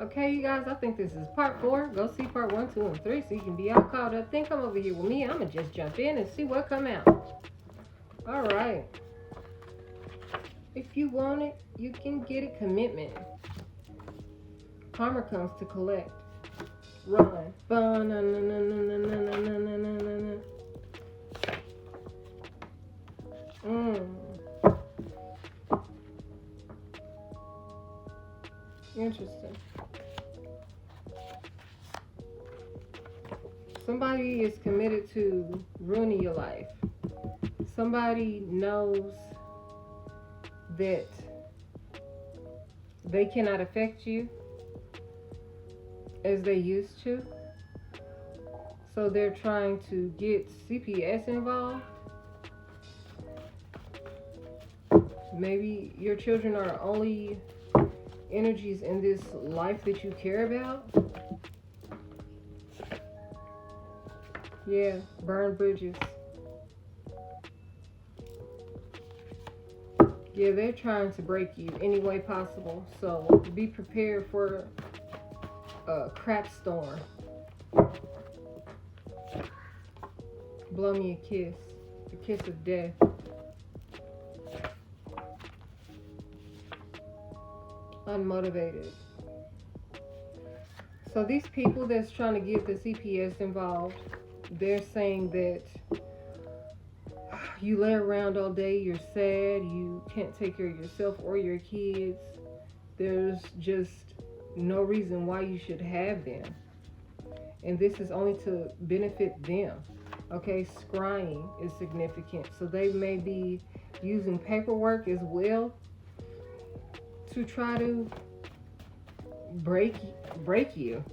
Okay, you guys, I think this is part 4. Go see part 1, 2, and 3 so you can be all caught up. Then come over here with me. I'ma just jump in and see what come out. Alright. If you want it, you can get it. Commitment. Karma comes to collect. Run. Interesting. Somebody is committed to ruining your life. Somebody knows that they cannot affect you as they used to. So they're trying to get CPS involved. Maybe your children are the only energies in this life that you care about. Yeah, burn bridges. Yeah, they're trying to break you any way possible. So be prepared for a crap storm. Blow me a kiss. The kiss of death. Unmotivated. So these people that's trying to get the CPS involved, they're saying that you lay around all day, you're sad, you can't take care of yourself or your kids. There's just no reason why you should have them. And this is only to benefit them. Okay, scrying is significant. So they may be using paperwork as well to try to break you.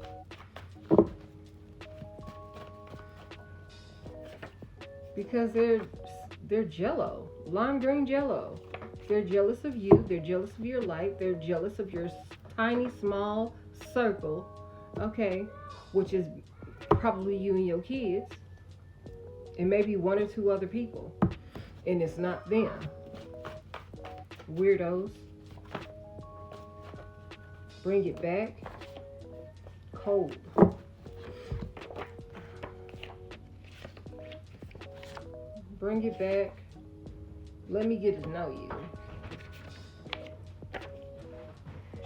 Because they're jello, lime green jello. They're jealous of you. They're jealous of your light. They're jealous of your tiny, small circle. Okay, which is probably you and your kids, and maybe 1 or 2 other people, and it's not them. Weirdos. Bring it back. Cold. Bring it back. Let me get to know you.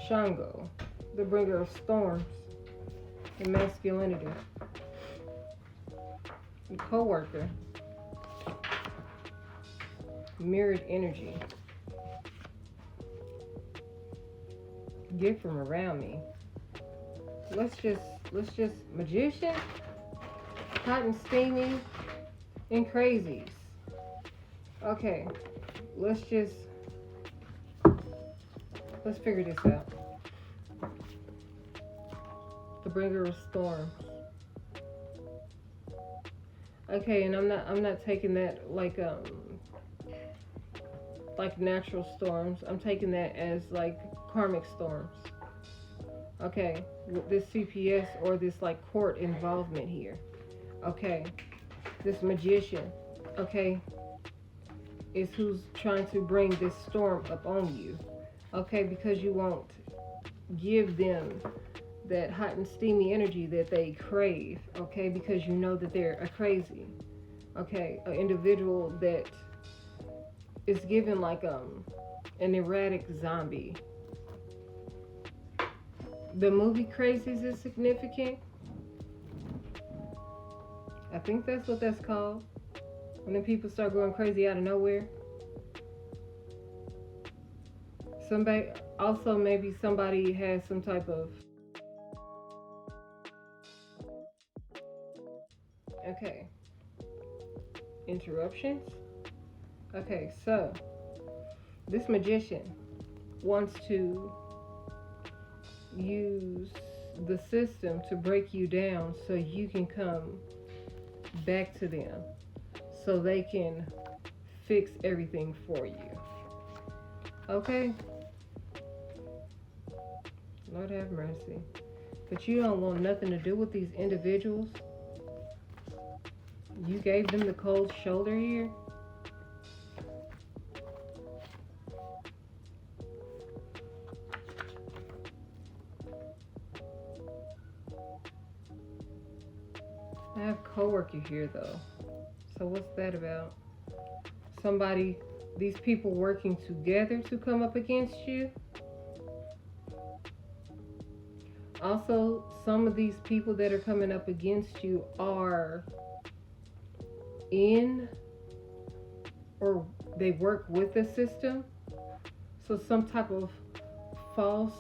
Shango, the bringer of storms and masculinity. A co-worker. Mirrored energy. Get from around me. Let's just magician, hot and steamy, and crazies. Okay, let's figure this out. The bringer of storms. Okay, and I'm not taking that like natural storms. I'm taking that as like karmic storms. Okay, with this CPS or this like court involvement here. Okay, this magician, okay, is who's trying to bring this storm up on you. Okay, because you won't give them that hot and steamy energy that they crave. Okay, because you know that they're a crazy, okay, an individual that is given like an erratic zombie. The movie Crazies is significant. I think that's what that's called. When the people start going crazy out of nowhere. Somebody, also maybe somebody has some type of, okay, interruptions. Okay, so this magician wants to use the system to break you down so you can come back to them, so they can fix everything for you. Okay? Lord have mercy. But you don't want nothing to do with these individuals. You gave them the cold shoulder here. I have coworker here though. So what's that about? Somebody, these people working together to come up against you. Also, some of these people that are coming up against you are in or they work with the system. So some type of false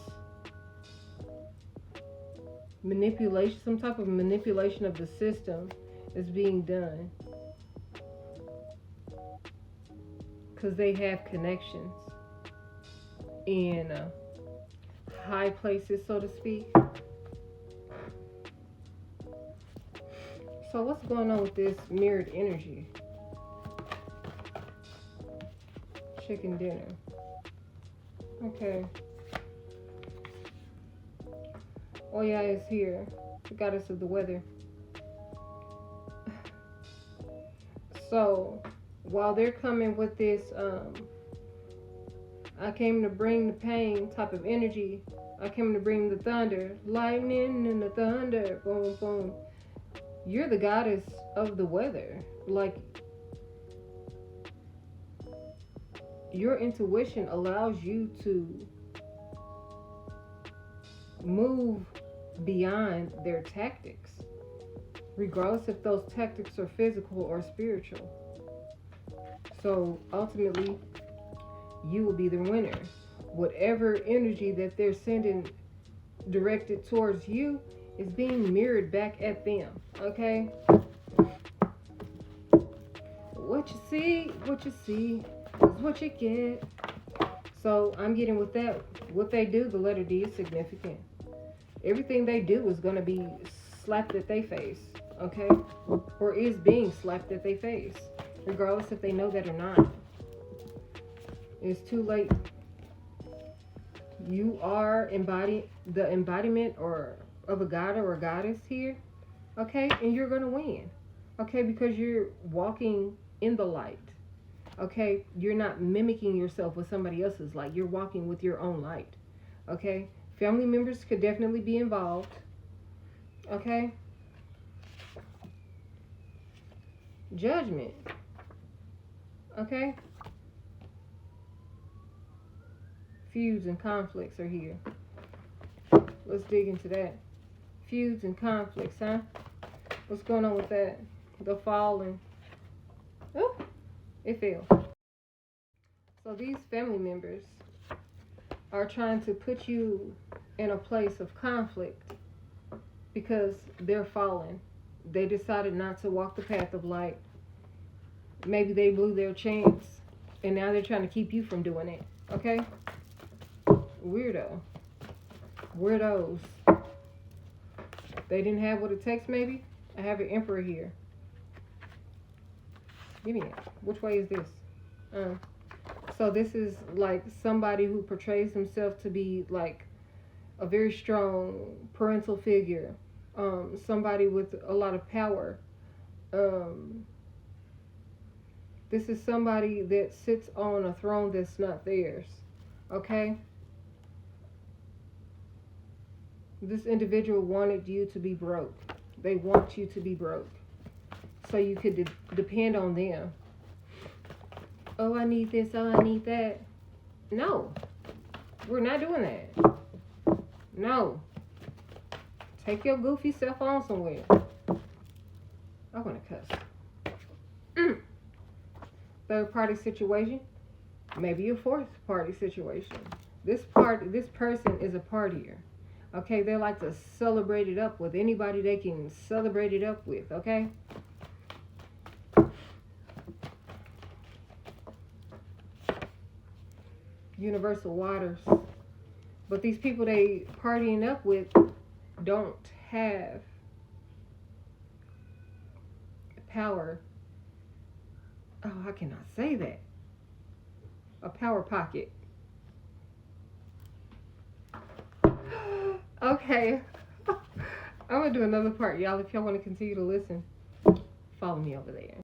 manipulation, some type of manipulation of the system is being done. Because they have connections in high places, so to speak. So what's going on with this mirrored energy? Chicken dinner. Okay. Oya is here, the goddess of the weather. So while they're coming with this, I came to bring the pain type of energy. I came to bring the thunder, lightning and the thunder, boom, boom. You're the goddess of the weather. Like, your intuition allows you to move beyond their tactics, regardless if those tactics are physical or spiritual. So ultimately, you will be the winner. Whatever energy that they're sending directed towards you is being mirrored back at them. Okay? What you see is what you get. So I'm getting with that. What they do, the letter D is significant. Everything they do is going to be slapped at their face. Okay? Or is being slapped at their face. Regardless if they know that or not. It's too late. You are the embodiment or of a god or a goddess here. Okay? And you're going to win. Okay? Because you're walking in the light. Okay? You're not mimicking yourself with somebody else's light. You're walking with your own light. Okay? Family members could definitely be involved. Okay? Judgment. Okay? Feuds and conflicts are here. Let's dig into that. Feuds and conflicts, huh? What's going on with that? The falling. Oh, it fell. So these family members are trying to put you in a place of conflict because they're fallen. They decided not to walk the path of light. Maybe they blew their chance and now they're trying to keep you from doing it. Okay? Weirdos. They didn't have what it takes, maybe? I have an emperor here. Give me it. Which way is this? So this is like somebody who portrays themselves to be like a very strong parental figure. Somebody with a lot of power. This is somebody that sits on a throne that's not theirs. Okay? This individual wanted you to be broke. They want you to be broke. So you could depend on them. Oh, I need this. Oh, I need that. No. We're not doing that. No. Take your goofy self on somewhere. I want to cuss. Third party situation. Maybe a fourth party situation. This person is a partier. Okay, they like to celebrate it up with anybody they can celebrate it up with, okay? Universal waters. But these people they partying up with don't have power. Oh, I cannot say that. A power pocket. Okay. I'm going to do another part, y'all. If y'all want to continue to listen, follow me over there.